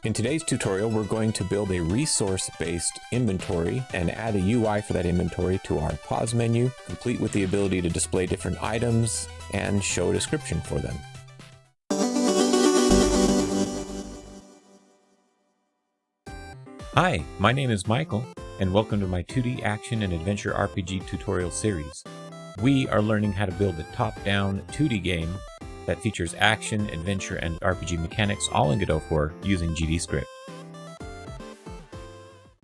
In today's tutorial, we're going to build a resource-based inventory and add a UI for that inventory to our pause menu, complete with the ability to display different items and show a description for them. Hi, my name is Michael, and welcome to my 2D action and adventure RPG tutorial series. We are learning how to build a top-down 2D game that features action, adventure, and RPG mechanics all in Godot 4 using GDScript.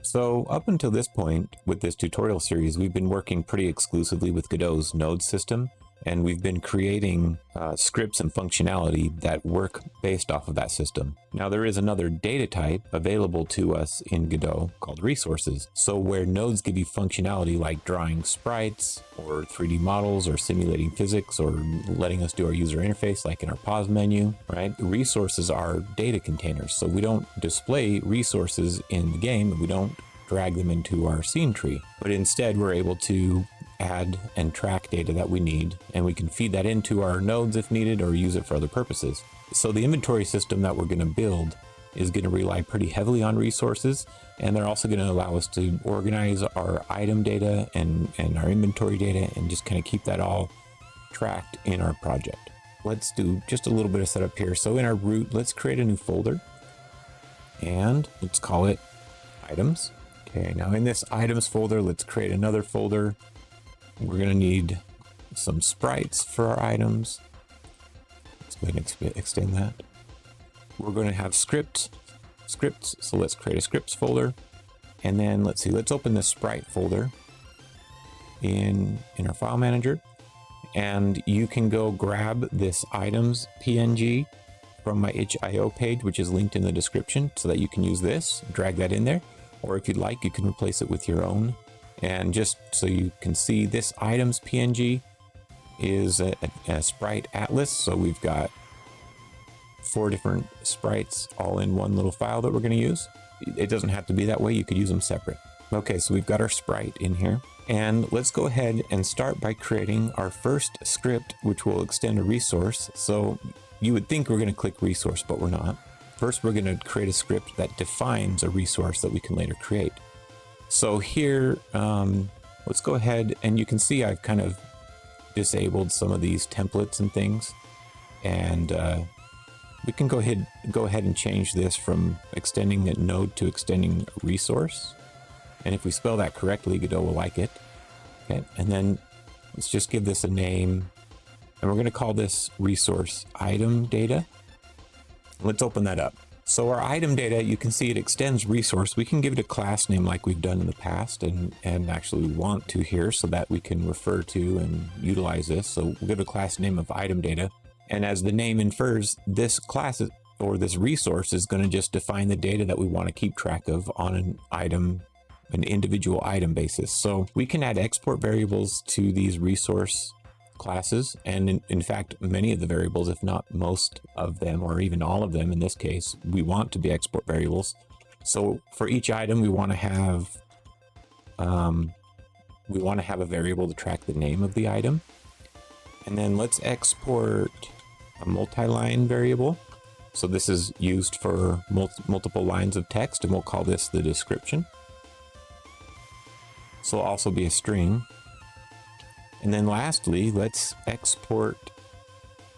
So up until this point with this tutorial series, we've been working pretty exclusively with Godot's node system, and we've been creating scripts and functionality that work based off of that system. Now there is another data type available to us in Godot called resources. So where nodes give you functionality like drawing sprites or 3D models or simulating physics or letting us do our user interface like in our pause menu, right? Resources are data containers. So we don't display resources in the game and we don't drag them into our scene tree, but instead we're able to add and track data that we need, and we can feed that into our nodes if needed or use it for other purposes. So the inventory system that we're going to build is going to rely pretty heavily on resources, and they're also going to allow us to organize our item data and our inventory data and just kind of keep that all tracked in our project. Let's do just a little bit of setup here. So in our root, let's create a new folder and let's call it items. Okay, now in this items folder, let's create another folder. We're going to need some sprites for our items. Let's go ahead and extend that. We're going to have scripts. So let's create a scripts folder. And then let's see, let's open the sprite folder in our file manager. And you can go grab this items.png from my itch.io page, which is linked in the description, so that you can use this, drag that in there. Or if you'd like, you can replace it with your own. And just so you can see, this items PNG is a sprite atlas. So we've got 4 different sprites all in one little file that we're going to use. It doesn't have to be that way. You could use them separate. Okay, so we've got our sprite in here. And let's go ahead and start by creating our first script, which will extend a resource. So you would think we're going to click resource, but we're not. First, we're going to create a script that defines a resource that we can later create. So here, let's go ahead, and you can see I've kind of disabled some of these templates and things, and we can go ahead and change this from extending a node to extending a resource. And if we spell that correctly, Godot will like it. Okay, and then let's just give this a name, and we're going to call this resource item data. Let's open that up. So our item data, you can see it extends resource. We can give it a class name like we've done in the past, and actually we want to here so that we can refer to and utilize this. So we'll give a class name of item data. And as the name infers, this class or this resource is going to just define the data that we want to keep track of on an individual item basis. So we can add export variables to these resource classes, and in fact many of the variables, if not most of them or even all of them in this case, we want to be export variables. So for each item we want to have a variable to track the name of the item, and then let's export a multi-line variable. So this is used for multiple lines of text, and we'll call this the description. So it'll also be a string. And then lastly, let's export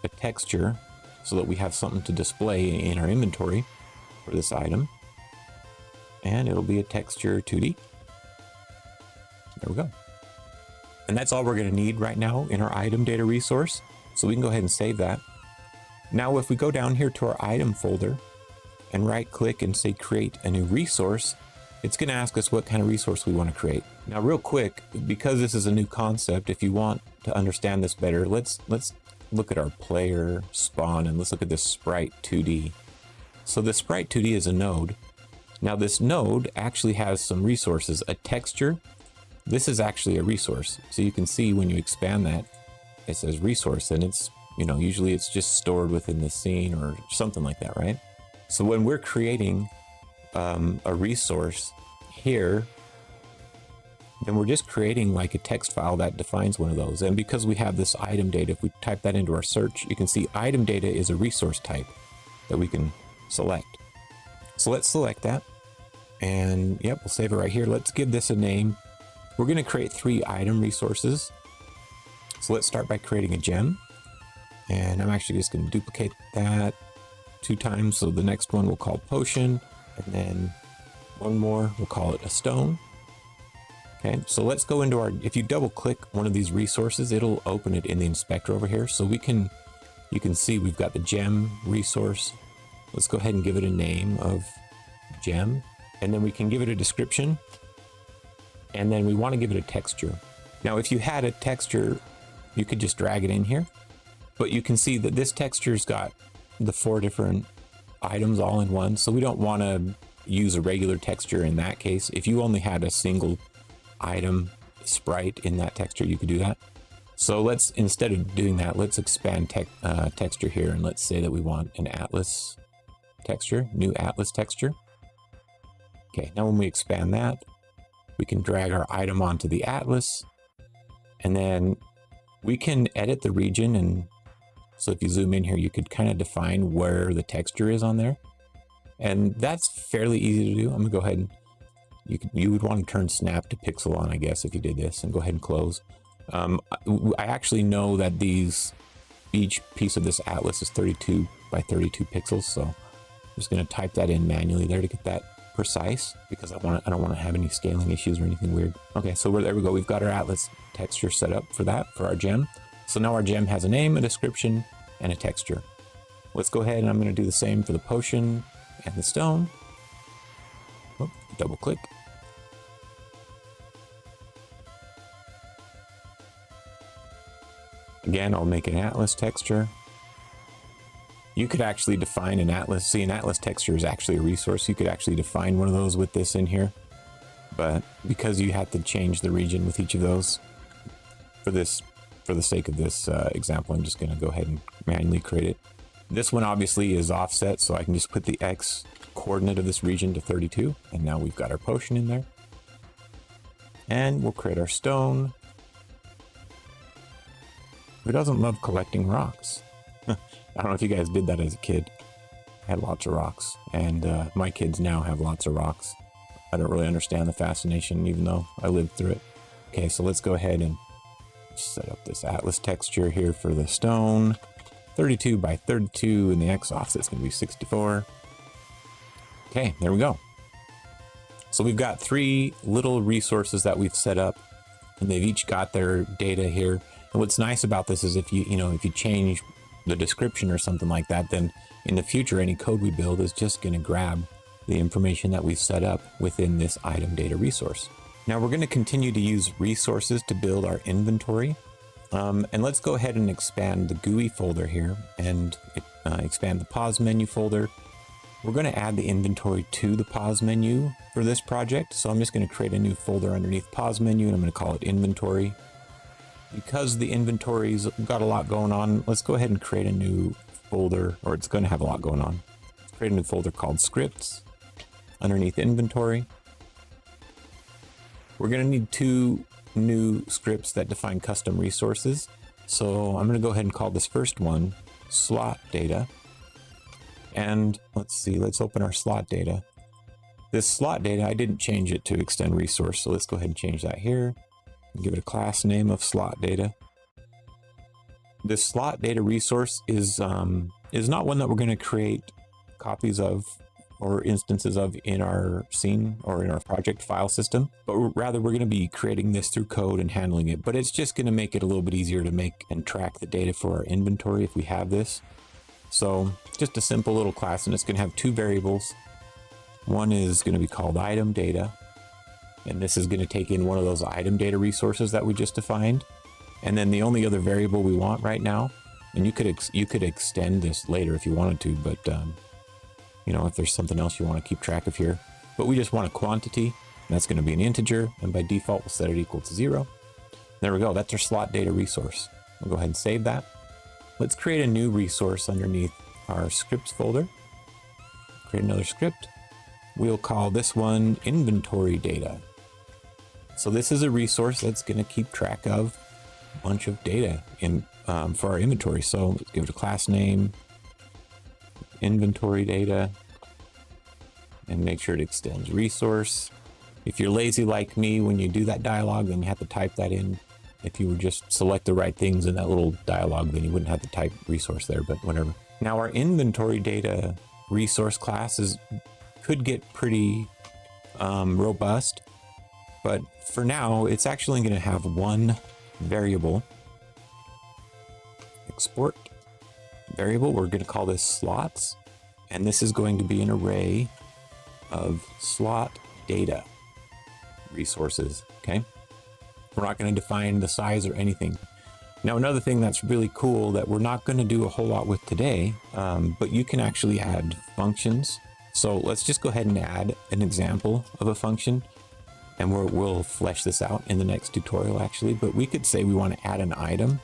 a texture so that we have something to display in our inventory for this item. And it'll be a texture 2D. There we go. And that's all we're going to need right now in our item data resource. So we can go ahead and save that. Now, if we go down here to our item folder and right click and say create a new resource, it's going to ask us what kind of resource we want to create. Now, real quick, because this is a new concept, if you want to understand this better, let's look at our player spawn and let's look at this sprite 2D. So the sprite 2D is a node. Now this node actually has some resources. A texture, this is actually a resource. So you can see when you expand that, it says resource, and it's, usually it's just stored within the scene or something like that, right? So when we're creating a resource here, then we're just creating like a text file that defines one of those. And because we have this item data, if we type that into our search, you can see item data is a resource type that we can select. So let's select that. And yep, we'll save it right here. Let's give this a name. We're going to create 3 item resources. So let's start by creating a gem. And I'm actually just going to duplicate that 2 times. So the next one we'll call potion. And then one more, we'll call it a stone. Okay, so let's go into our, if you double click one of these resources, it'll open it in the inspector over here. So you can see we've got the gem resource. Let's go ahead and give it a name of gem. And then we can give it a description. And then we want to give it a texture. Now, if you had a texture, you could just drag it in here. But you can see that this texture's got the 4 different items all in one. So we don't want to use a regular texture in that case. If you only had a single item sprite in that texture, you could do that. So let's, instead of doing that, let's expand texture here, and let's say that we want an atlas texture, new atlas texture. Okay, now when we expand that, we can drag our item onto the atlas, and then we can edit the region. And so if you zoom in here, you could kind of define where the texture is on there. And that's fairly easy to do. I'm gonna go ahead and you would want to turn snap to pixel on, I guess, if you did this, and go ahead and close. I actually know that each piece of this atlas is 32 by 32 pixels, so I'm just going to type that in manually there to get that precise, because I don't want to have any scaling issues or anything weird. Okay, so there we go. We've got our atlas texture set up for that, for our gem. So now our gem has a name, a description, and a texture. Let's go ahead and I'm going to do the same for the potion and the stone. Oh, double click. Again, I'll make an atlas texture. You could actually define an atlas. See, an atlas texture is actually a resource. You could actually define one of those with this in here. But because you have to change the region with each of those, for the sake of this example, I'm just going to go ahead and manually create it. This one obviously is offset, so I can just put the X coordinate of this region to 32. And now we've got our potion in there. And we'll create our stone. Who doesn't love collecting rocks? I don't know if you guys did that as a kid. I had lots of rocks, and my kids now have lots of rocks. I don't really understand the fascination, even though I lived through it. Okay, so let's go ahead and set up this atlas texture here for the stone. 32 by 32, and the X offset's going to be 64. Okay, there we go. So we've got 3 little resources that we've set up, and they've each got their data here. And what's nice about this is if you change the description or something like that, then in the future, any code we build is just going to grab the information that we've set up within this item data resource. Now we're going to continue to use resources to build our inventory. And let's go ahead and expand the GUI folder here and expand the pause menu folder. We're going to add the inventory to the pause menu for this project. So I'm just going to create a new folder underneath pause menu, and I'm going to call it inventory. Because the inventory's got a lot going on, let's go ahead and create a new folder, or it's going to have a lot going on. Let's create a new folder called scripts underneath inventory. We're going to need 2 new scripts that define custom resources. So I'm going to go ahead and call this first one slot data. And let's see, let's open our slot data. This slot data, I didn't change it to extend resource, so let's go ahead and change that here. Give it a class name of slot data. This slot data resource is not one that we're going to create copies of or instances of in our scene or in our project file system, but rather we're going to be creating this through code and handling it. But it's just going to make it a little bit easier to make and track the data for our inventory if we have this. So just a simple little class, and it's going to have 2 variables. One is going to be called ItemData. And this is going to take in one of those item data resources that we just defined. And then the only other variable we want right now, and you could extend this later if you wanted to, but if there's something else you want to keep track of here. But we just want a quantity, and that's going to be an integer, and by default we'll set it equal to 0. There we go, that's our slot data resource. We'll go ahead and save that. Let's create a new resource underneath our scripts folder. Create another script. We'll call this one inventory data. So this is a resource that's going to keep track of a bunch of data for our inventory. So let's give it a class name, inventory data. and make sure it extends resource. If you're lazy like me, when you do that dialog, then you have to type that in. If you would just select the right things in that little dialog, then you wouldn't have to type resource there, but whatever. Now our inventory data resource class could get pretty robust, but for now, it's actually going to have one variable. Export variable, we're going to call this slots, and this is going to be an array of slot data resources, okay? We're not going to define the size or anything. Now, another thing that's really cool that we're not going to do a whole lot with today, but you can actually add functions. So let's just go ahead and add an example of a function, and we'll flesh this out in the next tutorial actually, but we could say we want to add an item.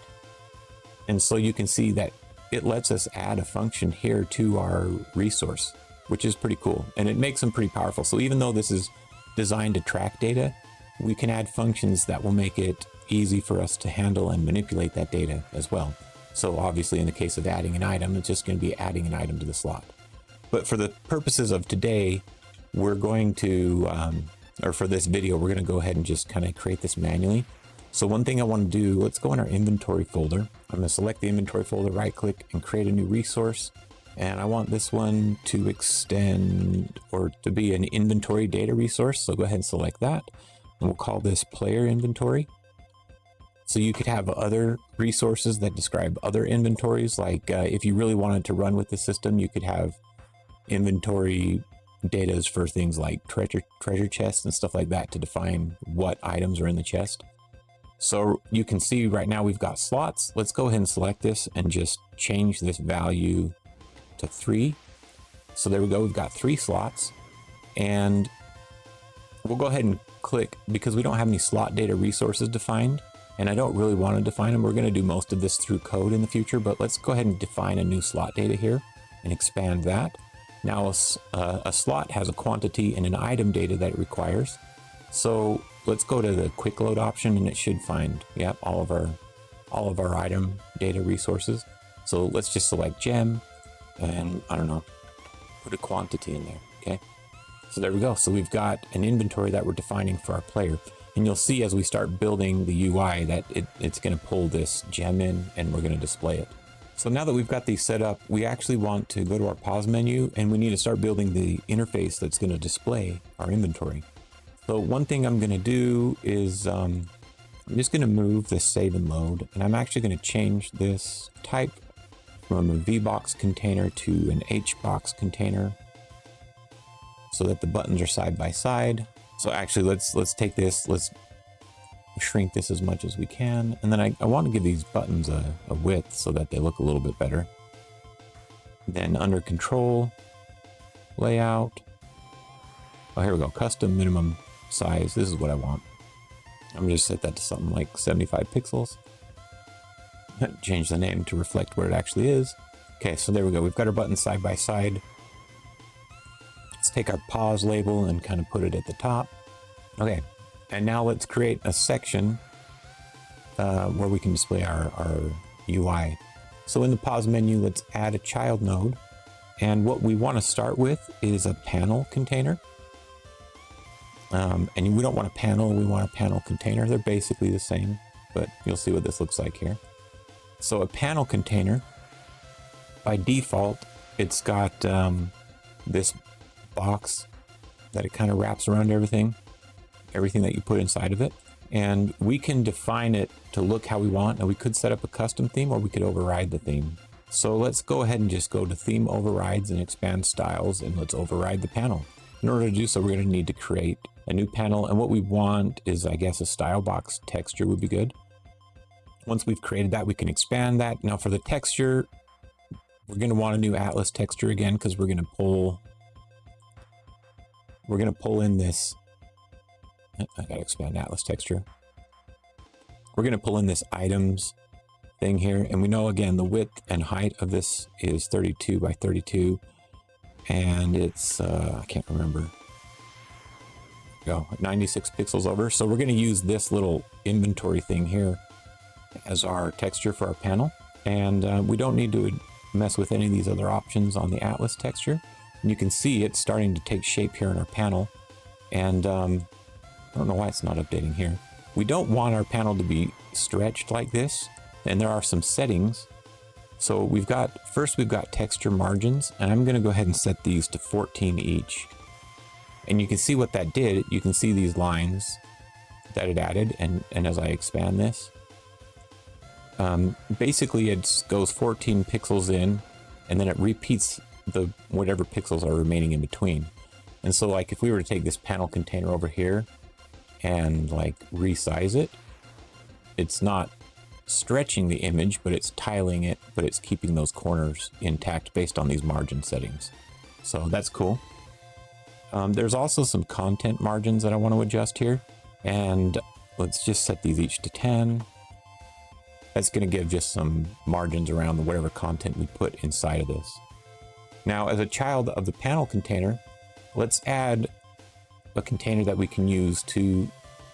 And so you can see that it lets us add a function here to our resource, which is pretty cool. And it makes them pretty powerful. So even though this is designed to track data, we can add functions that will make it easy for us to handle and manipulate that data as well. So obviously in the case of adding an item, it's just going to be adding an item to the slot. But for the purposes of today, we're going to, or for this video, we're going to go ahead and just kind of create this manually. So one thing I want to do, let's go in our inventory folder. I'm going to select the inventory folder, right click and create a new resource. And I want this one to extend or to be an inventory data resource. So go ahead and select that. And we'll call this player inventory. So you could have other resources that describe other inventories. Like if you really wanted to run with the system, you could have inventory data for things like treasure chests and stuff like that to define what items are in the chest. So you can see right now we've got slots. Let's go ahead and select this and just change this value to 3. So there we go, we've got 3 slots. And we'll go ahead and click, because we don't have any slot data resources defined, and I don't really want to define them. We're going to do most of this through code in the future, but let's go ahead and define a new slot data here and expand that. Now a slot has a quantity and an item data that it requires. So let's go to the quick load option, and it should find, yep, all of our item data resources. So let's just select gem and I don't know, put a quantity in there. Okay. So there we go. So we've got an inventory that we're defining for our player. And you'll see as we start building the UI that it's going to pull this gem in and we're going to display it. So now that we've got these set up, we actually want to go to our pause menu and we need to start building the interface that's going to display our inventory. So one thing I'm going to do is I'm just going to move this save and load, and I'm actually going to change this type from a VBox container to an HBox container so that the buttons are side by side. So actually let's take this, let's shrink this as much as we can, and then I want to give these buttons a width so that they look a little bit better. Then under control, layout, oh here we go, custom minimum size. This is what I want. I'm gonna just set that to something like 75 pixels. Change the name to reflect what it actually is. Okay, so there we go. We've got our buttons side by side. Let's take our pause label and kind of put it at the top. Okay, and now let's create a section where we can display our UI. So in the pause menu, let's add a child node. And what we want to start with is a panel container. And we don't want a panel, we want a panel container. They're basically the same, but you'll see what this looks like here. So a panel container, by default, it's got this box that it kind of wraps around everything that you put inside of it. And we can define it to look how we want. And we could set up a custom theme, or we could override the theme. So let's go ahead and just go to theme overrides and expand styles, and let's override the panel. In order to do so, we're going to need to create a new panel, and what we want is, I guess, a style box texture would be good. Once we've created that, we can expand that. Now for the texture, we're going to want a new atlas texture again, because we're going to pull in this, I gotta expand atlas texture. We're going to pull in this items thing here, and we know again the width and height of this is 32 by 32, and it's I can't remember, go 96 pixels over. So we're going to use this little inventory thing here as our texture for our panel, and we don't need to mess with any of these other options on the atlas texture. And you can see it's starting to take shape here in our panel. And I don't know why it's not updating here. We don't want our panel to be stretched like this. And there are some settings. So first we've got texture margins, and I'm going to go ahead and set these to 14 each. And you can see what that did. You can see these lines that it added, and as I expand this, basically it goes 14 pixels in, and then it repeats the whatever pixels are remaining in between. And so like if we were to take this panel container over here and like resize it, it's not stretching the image, but it's tiling it, but it's keeping those corners intact based on these margin settings. So that's cool. There's also some content margins that I want to adjust here, and let's just set these each to 10. That's going to give just some margins around whatever content we put inside of this. Now, as a child of the panel container, let's add a container that we can use to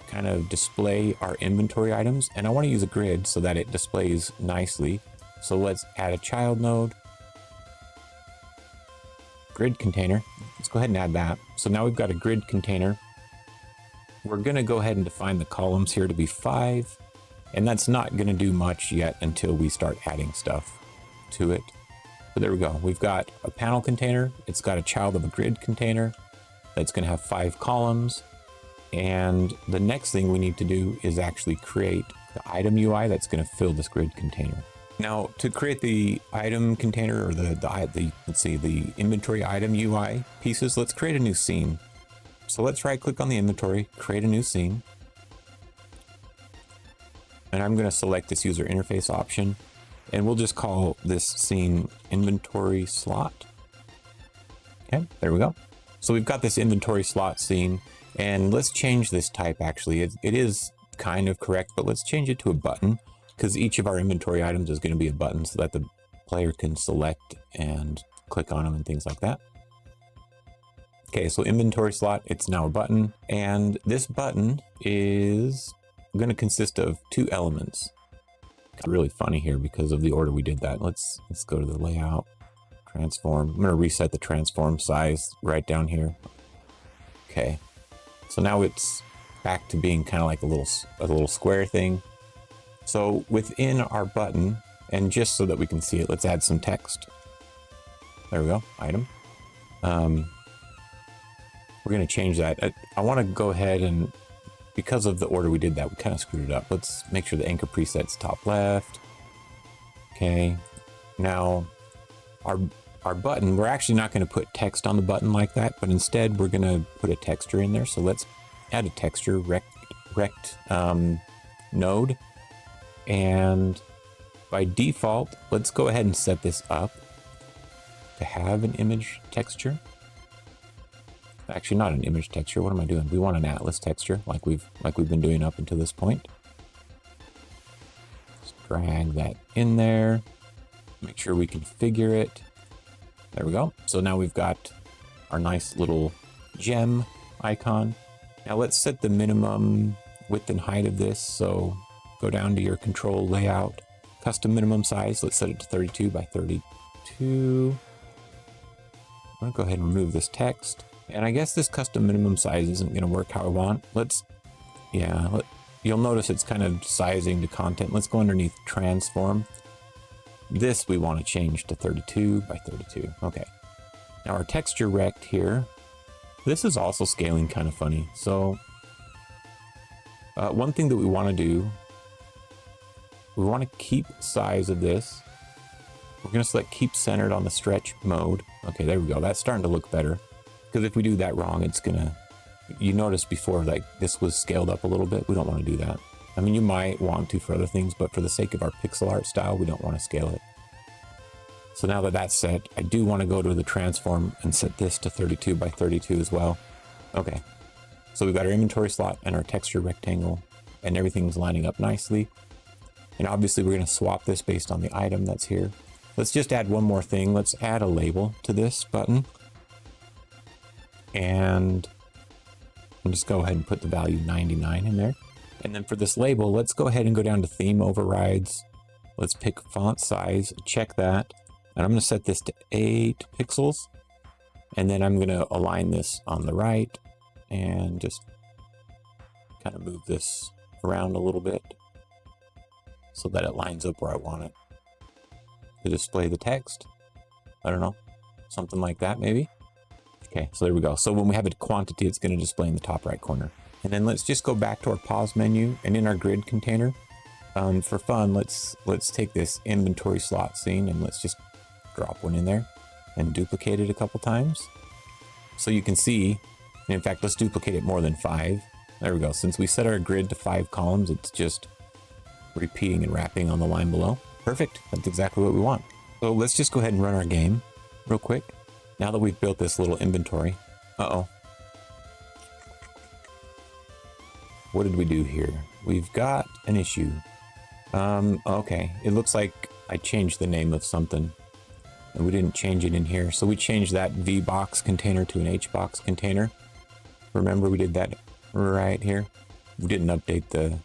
kind of display our inventory items, and I want to use a grid so that it displays nicely. So let's add a child node, grid container. Let's go ahead and add that. So now we've got a grid container. We're going to go ahead and define the columns here to be 5, and that's not going to do much yet until we start adding stuff to it. But there we go. We've got a panel container. It's got a child of a grid container that's going to have 5 columns. And the next thing we need to do is actually create the item UI that's going to fill this grid container. Now, to create the item container, or the inventory item UI pieces, let's create a new scene. So let's right click on the inventory, create a new scene. And I'm going to select this user interface option, and we'll just call this scene inventory slot. Okay, there we go. So we've got this inventory slot scene. And let's change this type. Actually, it is kind of correct, but let's change it to a button, because each of our inventory items is going to be a button so that the player can select and click on them and things like that. Okay, so inventory slot, it's now a button, and this button is going to consist of 2 elements. It's really funny here because of the order we did that. Let's go to the layout, transform. I'm going to reset the transform size right down here. Okay. So now it's back to being kind of like a little square thing. So within our button, and just so that we can see it, let's add some text. There we go, item. We're going to change that. I want to go ahead and, because of the order we did that, we kind of screwed it up. Let's make sure the anchor preset's top left. Okay, now our button, we're actually not going to put text on the button like that, but instead we're going to put a texture in there. So let's add a texture rect node, and by default, let's go ahead and set this up to have an image texture. Actually, not an image texture. What am I doing? We want an atlas texture, like we've been doing up until this point. Let's drag that in there. Make sure we configure it. There we go. So now we've got our nice little gem icon. Now let's set the minimum width and height of this. So go down to your control layout, custom minimum size. Let's set it to 32 by 32. I'm gonna go ahead and remove this text. And I guess this custom minimum size isn't gonna work how I want. You'll notice it's kind of sizing to content. Let's go underneath transform. This we want to change to 32 by 32. Okay. Now our texture rect here, this is also scaling kind of funny. So one thing that we want to do, we want to keep size of this. We're going to select keep centered on the stretch mode. Okay, there we go. That's starting to look better. Because if we do that wrong, it's going to, you noticed before, like this was scaled up a little bit. We don't want to do that. I mean, you might want to for other things, but for the sake of our pixel art style, we don't want to scale it. So now that that's set, I do want to go to the transform and set this to 32 by 32 as well. Okay, so we've got our inventory slot and our texture rectangle, and everything's lining up nicely. And obviously we're going to swap this based on the item that's here. Let's just add one more thing. Let's add a label to this button. And I'll just go ahead and put the value 99 in there. And then for this label, let's go ahead and go down to theme overrides. Let's pick font size, check that. And I'm going to set this to 8 pixels. And then I'm going to align this on the right and just kind of move this around a little bit so that it lines up where I want it to display the text. I don't know, something like that maybe. Okay, so there we go. So when we have a quantity, it's going to display in the top right corner. And then let's just go back to our pause menu, and in our grid container, for fun, let's take this inventory slot scene and let's just drop one in there and duplicate it a couple times. So you can see, and in fact, let's duplicate it more than 5. There we go. Since we set our grid to 5 columns, it's just repeating and wrapping on the line below. Perfect. That's exactly what we want. So let's just go ahead and run our game real quick. Now that we've built this little inventory. Uh-oh. What did we do here? We've got an issue. Okay. It looks like I changed the name of something and we didn't change it in here. So we changed that VBox container to an HBox container. Remember we did that right here? We didn't update the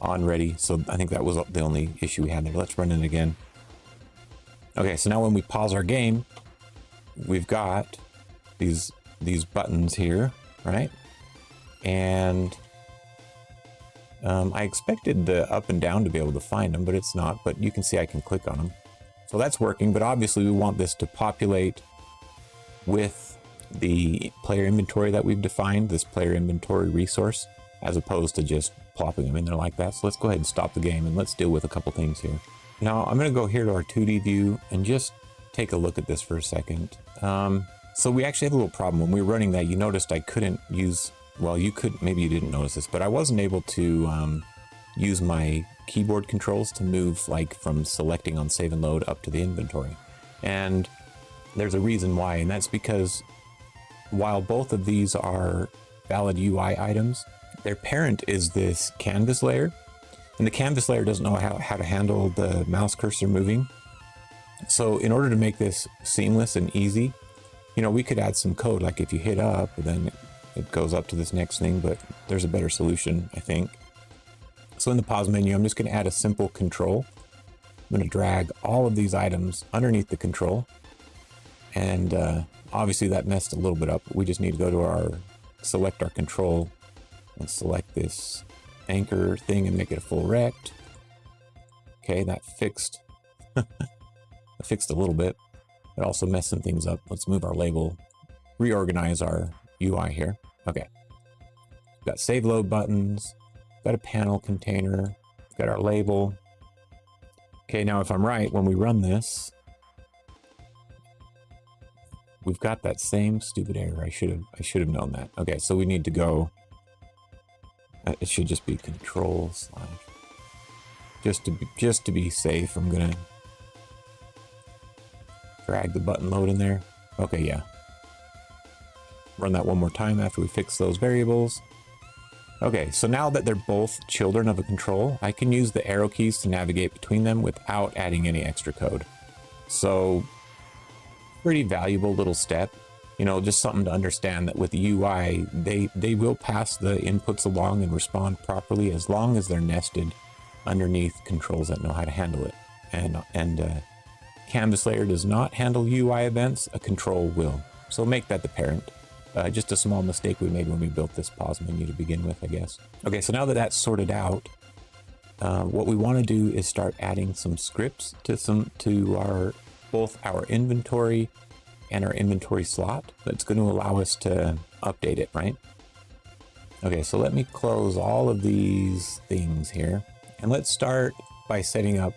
onReady, so I think that was the only issue we had there. Let's run it again. Okay, so now when we pause our game, we've got these buttons here, right? And I expected the up and down to be able to find them, but it's not. But you can see I can click on them. So that's working, but obviously we want this to populate with the player inventory that we've defined, this player inventory resource, as opposed to just plopping them in there like that. So let's go ahead and stop the game and let's deal with a couple things here. Now I'm going to go here to our 2D view and just take a look at this for a second. So we actually have a little problem. When we were running that, you noticed I couldn't use, well, you could, maybe you didn't notice this, but I wasn't able to use my keyboard controls to move like from selecting on save and load up to the inventory. And there's a reason why, and that's because while both of these are valid UI items, their parent is this canvas layer, and the canvas layer doesn't know how to handle the mouse cursor moving. So in order to make this seamless and easy, you know, we could add some code, like if you hit up, then it goes up to this next thing, but there's a better solution, I think. So in the pause menu, I'm just going to add a simple control. I'm going to drag all of these items underneath the control. And obviously that messed a little bit up. We just need to go to our, select our control and select this anchor thing and make it a full rect. Okay, that fixed, fixed a little bit. It also messed some things up. Let's move our label, reorganize our UI here. Okay, we've got save load buttons, got a panel container, got our label. Okay, now if I'm right, when we run this, we've got that same stupid error. I should have known that. Okay, so we need to go. It should just be control slash. Just to be safe, I'm gonna drag the button load in there. Okay, yeah. Run that one more time after we fix those variables. Okay, so now that they're both children of a control, I can use the arrow keys to navigate between them without adding any extra code. So, pretty valuable little step. You know, just something to understand that with the UI, they will pass the inputs along and respond properly as long as they're nested underneath controls that know how to handle it. And canvas layer does not handle UI events, a control will. So make that the parent. Just a small mistake we made when we built this pause menu to begin with, I guess. Okay, so now that that's sorted out, what we want to do is start adding some scripts to our both our inventory and our inventory slot. That's going to allow us to update it, right? Okay, so let me close all of these things here, and let's start by setting up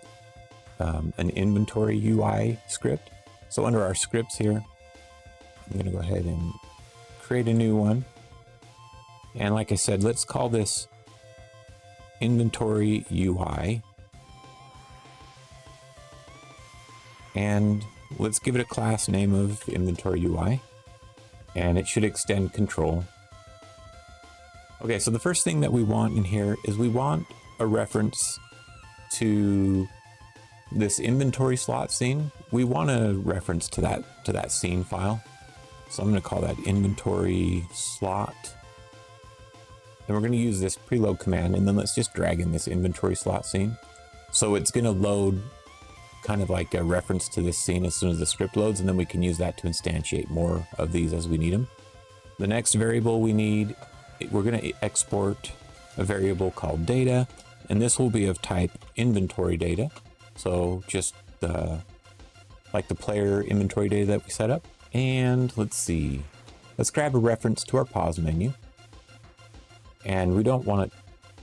an inventory UI script. So under our scripts here, I'm going to go ahead and create a new one. And like I said, let's call this inventory UI. And let's give it a class name of inventory UI. And it should extend control. Okay, so the first thing that we want in here is we want a reference to this inventory slot scene. We want a reference to that scene file. So I'm going to call that inventory slot. And we're going to use this preload command, and then let's just drag in this inventory slot scene. So it's going to load kind of like a reference to this scene as soon as the script loads, and then we can use that to instantiate more of these as we need them. The next variable we need, we're going to export a variable called data, and this will be of type inventory data. So just like the player inventory data that we set up. And let's see, let's grab a reference to our pause menu. And we don't want it,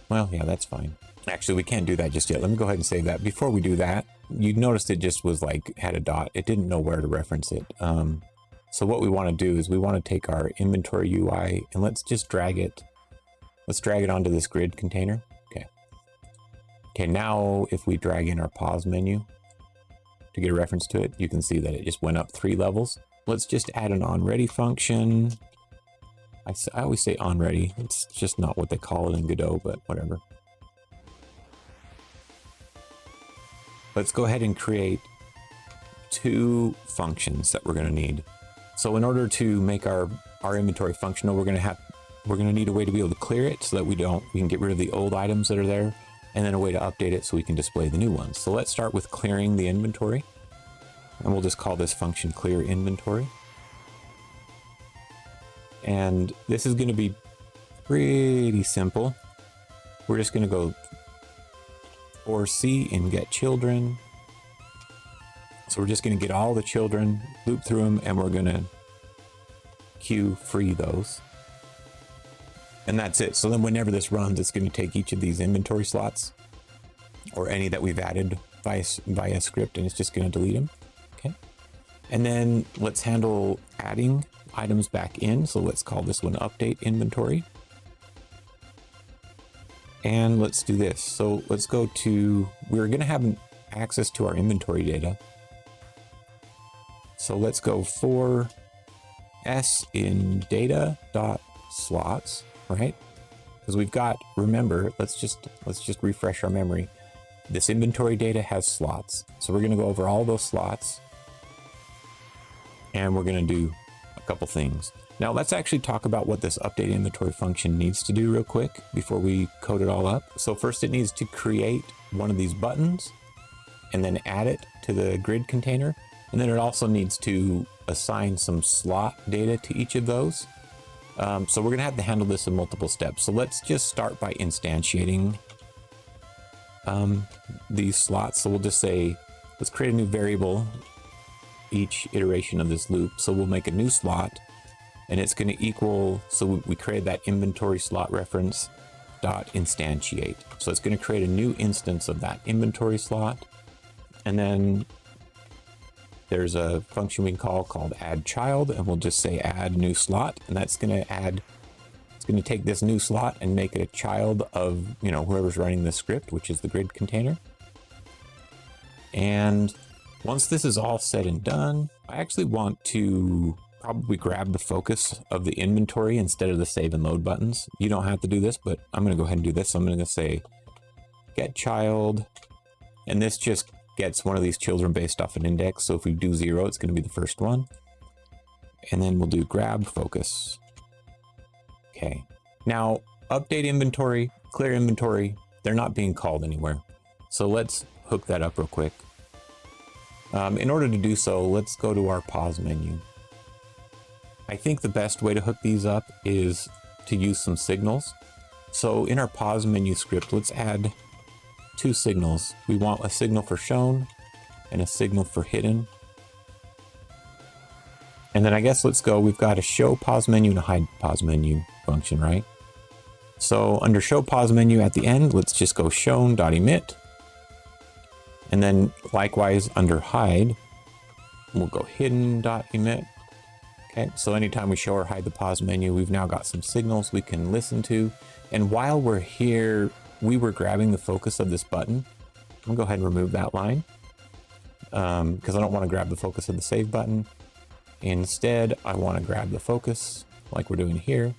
well, yeah, that's fine. Actually, we can't do that just yet. Let me go ahead and save that. Before we do that, you noticed it just was like, had a dot. It didn't know where to reference it. So what we want to do is we want to take our inventory UI and let's just drag it. Let's drag it onto this grid container. Okay. Okay, now if we drag in our pause menu to get a reference to it, you can see that it just went up 3 levels. Let's just add an onReady function. I always say onReady. It's just not what they call it in Godot, but whatever. Let's go ahead and create 2 functions that we're going to need. So in order to make our inventory functional, we're going to need a way to be able to clear it so that we can get rid of the old items that are there, and then a way to update it so we can display the new ones. So let's start with clearing the inventory, and we'll just call this function clear inventory. And this is going to be pretty simple. We're just going to go for C and get children. So we're just going to get all the children, loop through them, and we're going to queue free those. And that's it. So then whenever this runs, it's going to take each of these inventory slots or any that we've added via script, and it's just going to delete them. Okay. And then let's handle adding items back in. So let's call this one update inventory. And let's do this. So let's go to, we're going to have access to our inventory data. So let's go for s in data.slots, right? Because we've got, remember, let's just refresh our memory. This inventory data has slots. So we're going to go over all those slots and we're going to do a couple things. Now let's actually talk about what this update inventory function needs to do real quick before we code it all up. So first it needs to create one of these buttons and then add it to the grid container. And then it also needs to assign some slot data to each of those. So we're going to have to handle this in multiple steps. So let's just start by instantiating these slots. So we'll just say, let's create a new variable each iteration of this loop. So we'll make a new slot and it's going to equal, so we create that inventory slot reference dot instantiate. So it's going to create a new instance of that inventory slot. And then there's a function we can call called add child, and we'll just say add new slot, and that's going to add, it's going to take this new slot and make it a child of, you know, whoever's running the script, which is the grid container. And once this is all said and done, I actually want to probably grab the focus of the inventory instead of the save and load buttons. You don't have to do this, but I'm going to go ahead and do this. So I'm going to say get child, and this just gets one of these children based off an index. So if we do 0, it's going to be the first one. And then we'll do grab focus. Okay. Now, update inventory, clear inventory, they're not being called anywhere. So let's hook that up real quick. In order to do so, let's go to our pause menu. I think the best way to hook these up is to use some signals. So in our pause menu script, let's add 2 signals. We want a signal for shown and a signal for hidden. And then I guess let's go, we've got a show pause menu and a hide pause menu function, right? So under show pause menu at the end, let's just go shown.emit. And then likewise under hide, we'll go hidden.emit. Okay, so anytime we show or hide the pause menu, we've now got some signals we can listen to. And while we're here, we were grabbing the focus of this button. I'm gonna go ahead and remove that line because I don't want to grab the focus of the save button. Instead, I want to grab the focus, like we're doing here,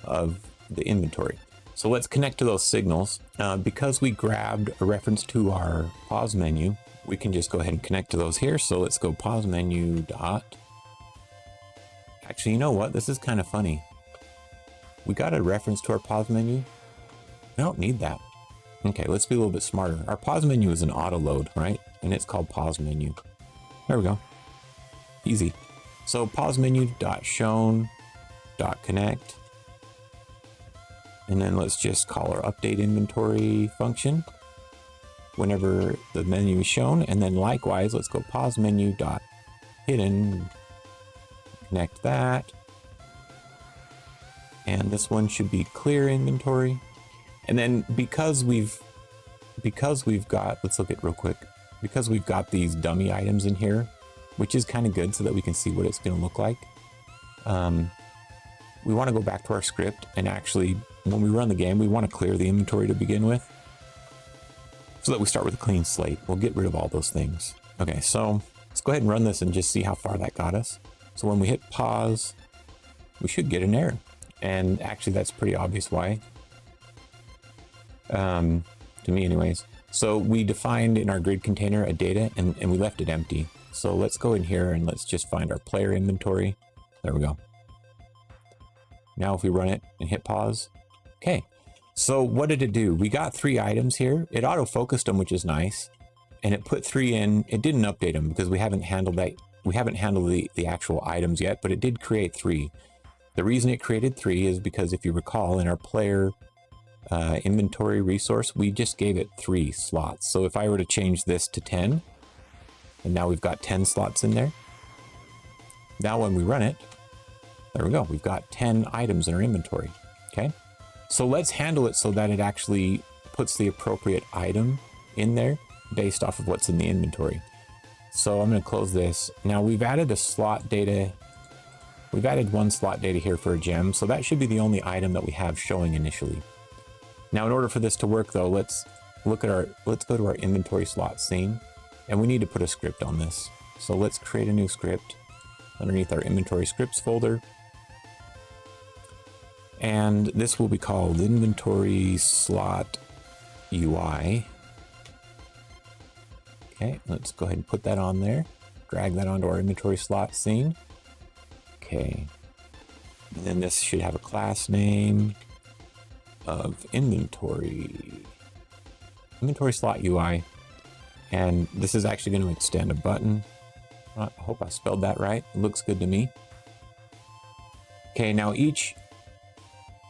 of the inventory. So let's connect to those signals. Because we grabbed a reference to our pause menu, we can just go ahead and connect to those here. So let's go pause menu dot. Actually, you know what? This is kind of funny. We got a reference to our pause menu. I don't need that. Okay, let's be a little bit smarter. Our pause menu is an auto load, right? and it's called pause menu. There we go. Easy. So pause menu dot shown dot connect, and then let's just call our update inventory function whenever the menu is shown, and then likewise let's go pause menu dot hidden, connect that, and this one should be clear inventory. And then because we've got, let's look at real quick, because we've got these dummy items in here, which is kind of good so that we can see what it's going to look like. We want to go back to our script, and actually when we run the game, we want to clear the inventory to begin with so that we start with a clean slate. We'll get rid of all those things. Okay, so let's go ahead and run this and just see how far that got us. So when we hit pause, we should get an error. And actually that's pretty obvious why. To me anyways. So we defined in our grid container a data and we left it empty. So let's go in here and let's just find our player inventory. There we go. Now if we run it and hit pause, okay. So what did it do? We got 3 items here. It auto-focused them, which is nice. And it put 3 in. It didn't update them because we haven't handled that. We haven't handled the actual items yet, but it did create 3. The reason it created 3 is because if you recall in our player inventory resource, we just gave it 3 slots. So if I were to change this to 10, and now we've got 10 slots in there. Now when we run it, there we go. We've got 10 items in our inventory. Okay. So let's handle it so that it actually puts the appropriate item in there based off of what's in the inventory. So I'm going to close this. Now we've added a slot data. We've added 1 slot data here for a gem. So that should be the only item that we have showing initially. Now in order for this to work though, let's go to our inventory slot scene, and we need to put a script on this. So let's create a new script underneath our inventory scripts folder. And this will be called inventory slot UI. Okay, let's go ahead and put that on there. Drag that onto our inventory slot scene. Okay. And then this should have a class name of inventory slot UI. And this is actually going to extend a button. I hope I spelled that right. It looks good to me. Okay, now each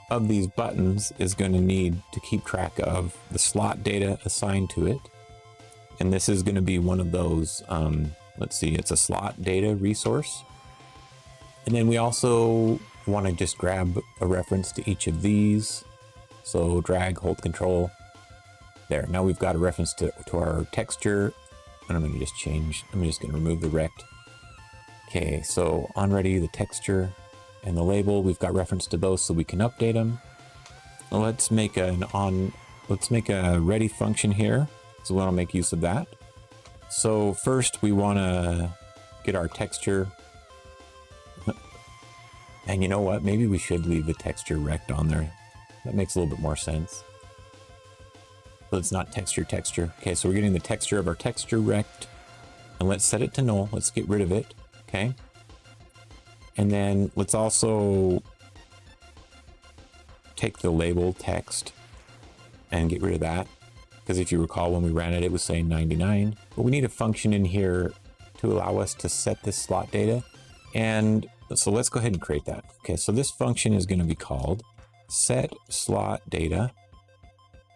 of these buttons is going to need to keep track of the slot data assigned to it. And this is going to be one of those, let's see, it's a slot data resource. And then we also want to just grab a reference to each of these. So drag, hold control. There, now we've got a reference to our texture. And I'm going to just change, I'm just going to remove the rect. Okay, so on ready, the texture and the label, we've got reference to those so we can update them. Let's make a ready function here. So we want to make use of that. So first we want to get our texture. And you know what? Maybe we should leave the texture rect on there. That makes a little bit more sense. But it's not texture. Okay, so we're getting the texture of our texture rect. And let's set it to null. Let's get rid of it. Okay. And then let's also take the label text and get rid of that. Because if you recall, when we ran it, it was saying 99. But we need a function in here to allow us to set this slot data. And so let's go ahead and create that. Okay, so this function is going to be called set slot data.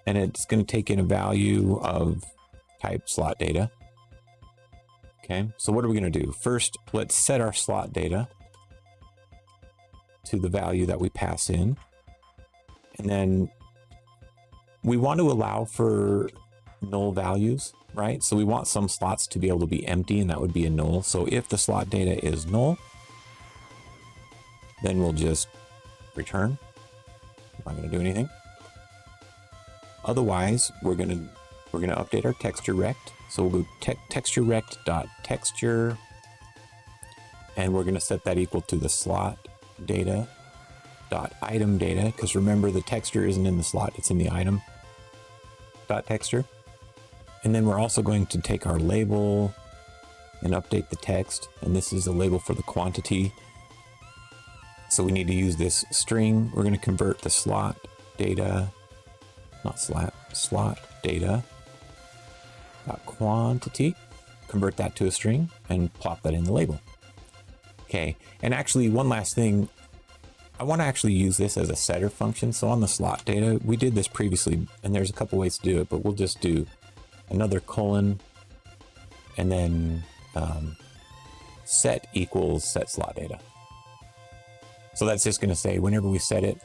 And it's going to take in a value of type slot data. Okay, so what are we going to do? First, let's set our slot data to the value that we pass in. And then we want to allow for null values, right? So we want some slots to be able to be empty, and that would be a null. So if the slot data is null, then we'll just return. I'm not going to do anything. Otherwise, we're going to update our texture rect. So we'll go texture rect.texture, and we're going to set that equal to the slot data dot item data, because remember the texture isn't in the slot, it's in the item dot texture. And then we're also going to take our label and update the text, and this is the label for the quantity. So we need to use this string. We're going to convert the slot data, not slot data dot quantity. convert that to a string and plop that in the label. Okay, and actually one last thing, I want to actually use this as a setter function. So on the slot data, we did this previously, and there's a couple ways to do it, but we'll just do another colon and then set equals set slot data. So that's just going to say whenever we set it,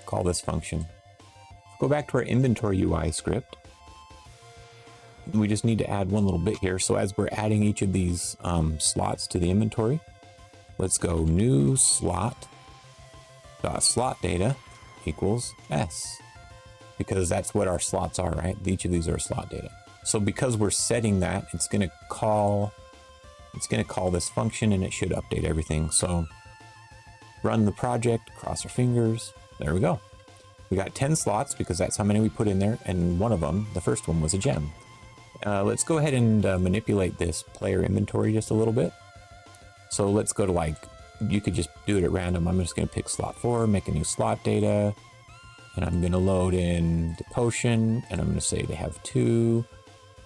call this function. Go back to our inventory UI script. We just need to add one little bit here. So as we're adding each of these slots to the inventory, let's go new slot dot slot data equals s, because that's what our slots are, right? Each of these are slot data. So because we're setting that, it's going to call this function, and it should update everything. So run the project, cross our fingers. There we go. We got 10 slots because that's how many we put in there, and one of them, the first one, was a gem. Let's go ahead and manipulate this player inventory just a little bit. So let's go to, like, you could just do it at random. I'm just going to pick slot 4, make a new slot data, and I'm going to load in the potion, and I'm going to say they have 2,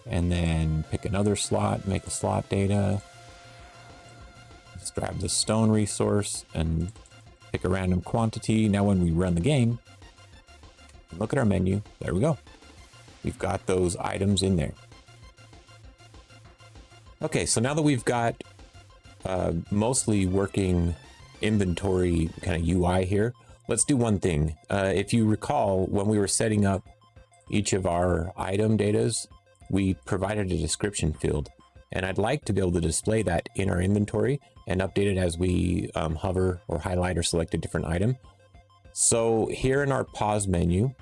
and then pick another slot, make a slot data. Let's grab the stone resource and pick a random quantity. Now when we run the game, look at our menu. There we go. We've got those items in there. Okay, so now that we've got mostly working inventory kind of UI here, let's do one thing. If you recall, when we were setting up each of our item datas, we provided a description field. And I'd like to be able to display that in our inventory and update it as we hover or highlight or select a different item. So here in our pause menu,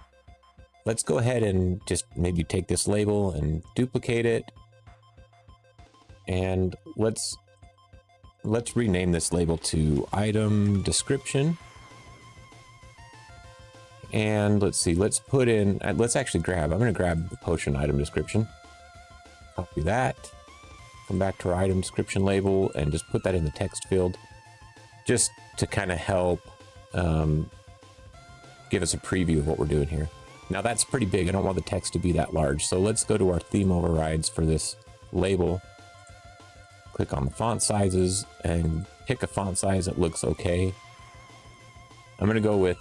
let's go ahead and just maybe take this label and duplicate it. And let's rename this label to item description. And let's see, let's put in, let's actually grab, I'm going to grab the potion item description. Copy that. Come back to our item description label and just put that in the text field, just to kind of help give us a preview of what we're doing here. Now that's pretty big. I don't want the text to be that large. So let's go to our theme overrides for this label. Click on the font sizes and pick a font size that looks okay. I'm going to go with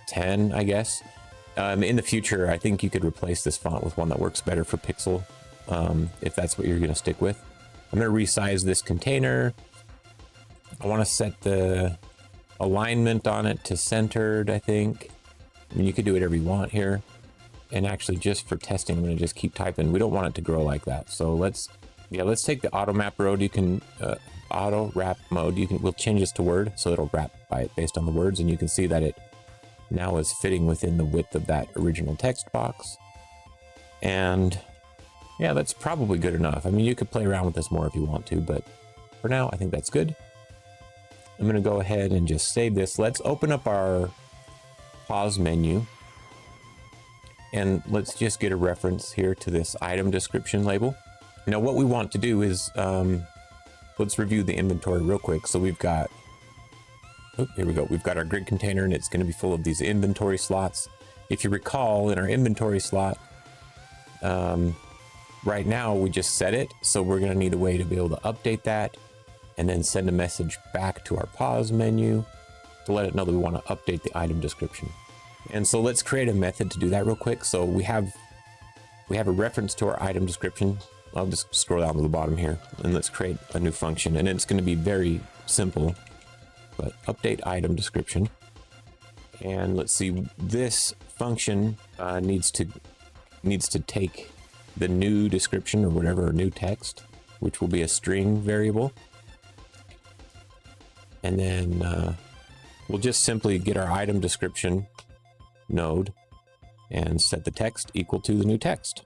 10, I guess. In the future, I think you could replace this font with one that works better for Pixel, if that's what you're going to stick with. I'm going to resize this container. I want to set the alignment on it to centered, I think. I mean, you could do whatever you want here. And actually, just for testing, I'm going to just keep typing. We don't want it to grow like that. So let's take the auto map mode. You can auto wrap mode. We'll change this to word, so it'll wrap based on the words, and you can see that it now is fitting within the width of that original text box. And yeah, that's probably good enough. I mean, you could play around with this more if you want to, but for now, I think that's good. I'm going to go ahead and just save this. Let's open up our pause menu, and let's just get a reference here to this item description label. Now, what we want to do is, let's review the inventory real quick. So we've got, here we go. We've got our grid container, and it's going to be full of these inventory slots. If you recall, in our inventory slot, right now we just set it. So we're going to need a way to be able to update that and then send a message back to our pause menu to let it know that we want to update the item description. And so let's create a method to do that real quick. So we have a reference to our item description. I'll just scroll down to the bottom here, and let's create a new function. And it's going to be very simple, but update item description. And let's see, this function needs to take the new description or whatever, new text, which will be a string variable. And then we'll just simply get our item description node and set the text equal to the new text.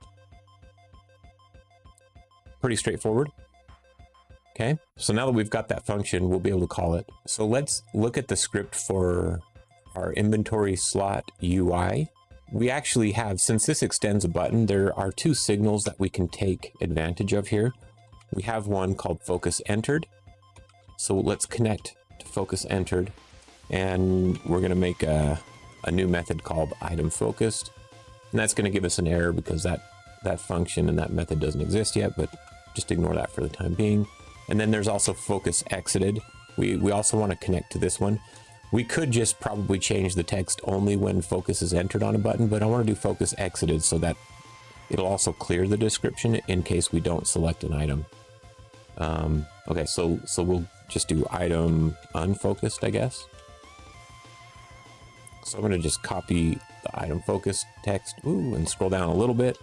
Pretty straightforward. Okay, so now that we've got that function, we'll be able to call it. So let's look at the script for our inventory slot UI. We actually have, since this extends a button, there are two signals that we can take advantage of here. We have one called focus entered. So let's connect to focus entered, and we're going to make a new method called item focused. And that's going to give us an error because that function and that method doesn't exist yet, but just ignore that for the time being. And then there's also focus exited. We also want to connect to this one. We could just probably change the text only when focus is entered on a button, but I want to do focus exited so that it'll also clear the description in case we don't select an item. Okay, so we'll just do item unfocused, I guess. So I'm going to just copy the item focused text, and scroll down a little bit.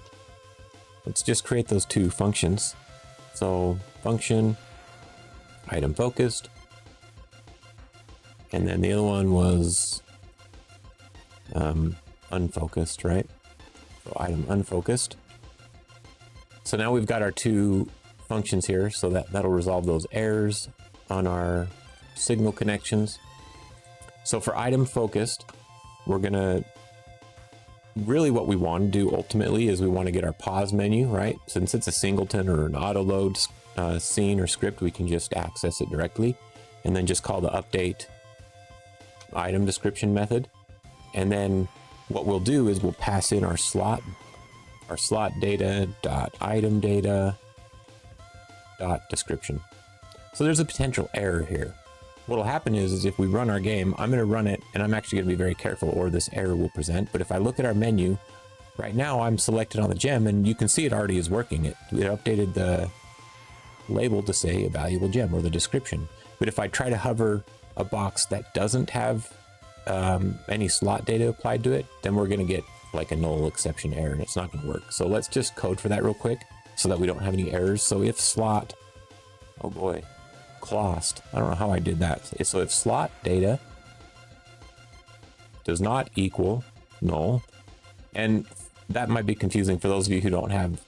Let's just create those two functions. So function item focused, and then the other one was unfocused, right? So item unfocused. So now we've got our two functions here, so that'll resolve those errors on our signal connections. So for item focused, we're gonna really what we want to do ultimately is we want to get our pause menu, right? Since it's a singleton or an auto load scene or script, we can just access it directly and then just call the update item description method. And then what we'll do is we'll pass in our slot data dot item data dot description. So there's a potential error here. What'll happen is if we run our game, I'm going to run it and I'm actually going to be very careful or this error will present. But if I look at our menu right now, I'm selected on the gem and you can see it already is working. It updated the label to say a valuable gem or the description. But if I try to hover a box that doesn't have any slot data applied to it, then we're going to get like a null exception error and it's not going to work. So let's just code for that real quick so that we don't have any errors. So if slot, oh boy, clost, I don't know how I did that. So if slot data does not equal null, and that might be confusing for those of you who don't have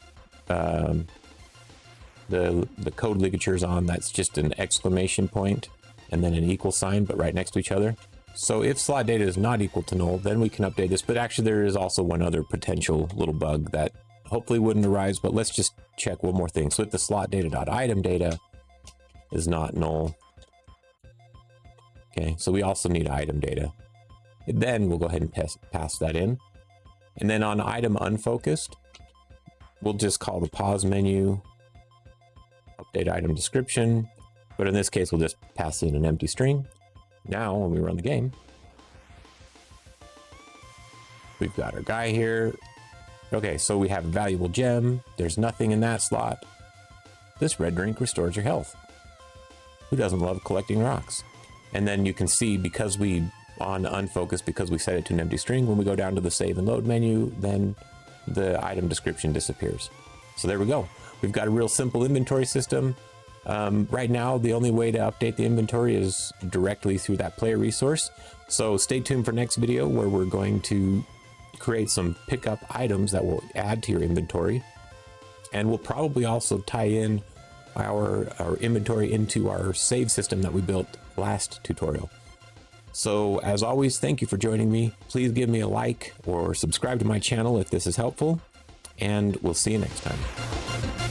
the code ligatures on, that's just an exclamation point and then an equal sign, but right next to each other. So if slot data is not equal to null, then we can update this. But actually there is also one other potential little bug that hopefully wouldn't arise, but let's just check one more thing. So if the slot data dot item data is not null, okay, so we also need item data. Then we'll go ahead and pass that in. And then on item unfocused, we'll just call the pause menu update item description, but in this case we'll just pass in an empty string. Now when we run the game, we've got our guy here. Okay, so we have a valuable gem. There's nothing in that slot. This red drink restores your health. Who doesn't love collecting rocks? And then you can see because we on unfocused, because we set it to an empty string, when we go down to the save and load menu, then the item description disappears. So there we go. We've got a real simple inventory system. Right now, the only way to update the inventory is directly through that player resource. So stay tuned for next video where we're going to create some pickup items that will add to your inventory. And we'll probably also tie in our inventory into our save system that we built last tutorial. So as always, thank you for joining me. Please give me a like or subscribe to my channel if this is helpful, and we'll see you next time.